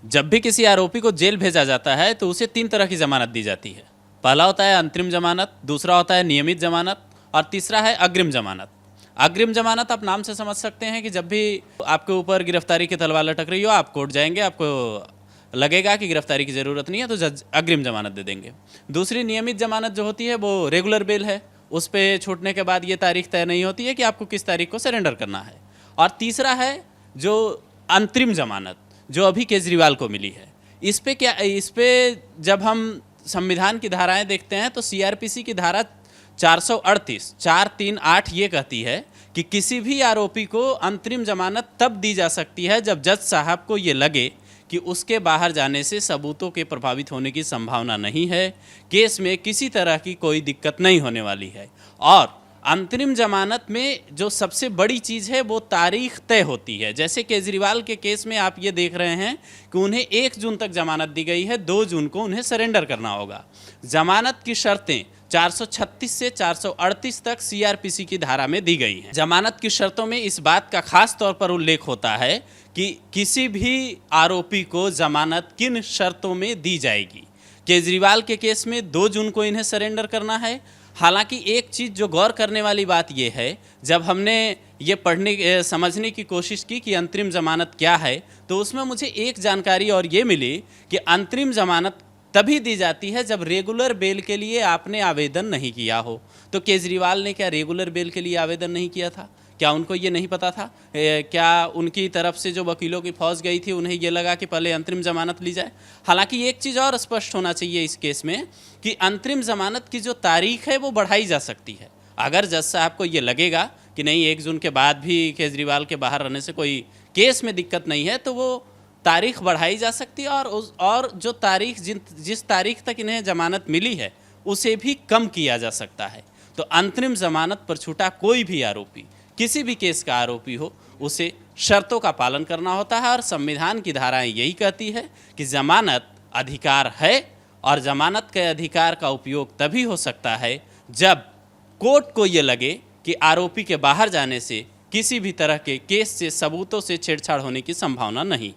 जब भी किसी आरोपी को जेल भेजा जाता है तो उसे 3 तरह की जमानत दी जाती है। पहला होता है अंतरिम जमानत, दूसरा होता है नियमित जमानत और तीसरा है अग्रिम जमानत। अग्रिम जमानत आप नाम से समझ सकते हैं कि जब भी आपके ऊपर गिरफ्तारी की तलवार लटक रही हो, आप कोर्ट जाएंगे, आपको लगेगा कि गिरफ्तारी की ज़रूरत नहीं है तो जज अग्रिम जमानत दे देंगे। दूसरी नियमित जमानत जो होती है वो रेगुलर बेल है, उस पर छूटने के बाद ये तारीख तय नहीं होती है कि आपको किस तारीख को सरेंडर करना है। और तीसरा है जो अंतरिम जमानत, जो अभी केजरीवाल को मिली है। इस पे जब हम संविधान की धाराएं देखते हैं तो सीआरपीसी की धारा 438 ये कहती है कि किसी भी आरोपी को अंतरिम जमानत तब दी जा सकती है जब जज साहब को ये लगे कि उसके बाहर जाने से सबूतों के प्रभावित होने की संभावना नहीं है, केस में किसी तरह की कोई दिक्कत नहीं होने वाली है। और अंतरिम जमानत में जो सबसे बड़ी चीज़ है वो तारीख तय होती है। जैसे केजरीवाल के केस में आप ये देख रहे हैं कि उन्हें 1 जून तक जमानत दी गई है, 2 जून को उन्हें सरेंडर करना होगा। जमानत की शर्तें 436 से 438 तक सीआरपीसी की धारा में दी गई हैं। जमानत की शर्तों में इस बात का खास तौर पर उल्लेख होता है कि किसी भी आरोपी को जमानत किन शर्तों में दी जाएगी। केजरीवाल के केस में 2 जून को इन्हें सरेंडर करना है। हालांकि एक चीज़ जो गौर करने वाली बात यह है, जब हमने ये समझने की कोशिश की कि अंतरिम जमानत क्या है, तो उसमें मुझे एक जानकारी और ये मिली कि अंतरिम जमानत तभी दी जाती है जब रेगुलर बेल के लिए आपने आवेदन नहीं किया हो। तो केजरीवाल ने क्या रेगुलर बेल के लिए आवेदन नहीं किया था? क्या उनको ये नहीं पता था? क्या उनकी तरफ से जो वकीलों की फौज गई थी उन्हें ये लगा कि पहले अंतरिम जमानत ली जाए? हालांकि एक चीज़ और स्पष्ट होना चाहिए इस केस में कि अंतरिम जमानत की जो तारीख है वो बढ़ाई जा सकती है। अगर जज साहब को ये लगेगा कि नहीं 1 जून के बाद भी केजरीवाल के बाहर रहने से कोई केस में दिक्कत नहीं है तो वो तारीख बढ़ाई जा सकती है और जो तारीख जिस तारीख तक इन्हें जमानत मिली है उसे भी कम किया जा सकता है। तो अंतरिम जमानत पर छूटा कोई भी आरोपी, किसी भी केस का आरोपी हो, उसे शर्तों का पालन करना होता है। और संविधान की धाराएं यही कहती है कि जमानत अधिकार है और जमानत के अधिकार का उपयोग तभी हो सकता है जब कोर्ट को ये लगे कि आरोपी के बाहर जाने से किसी भी तरह के केस से सबूतों से छेड़छाड़ होने की संभावना नहीं।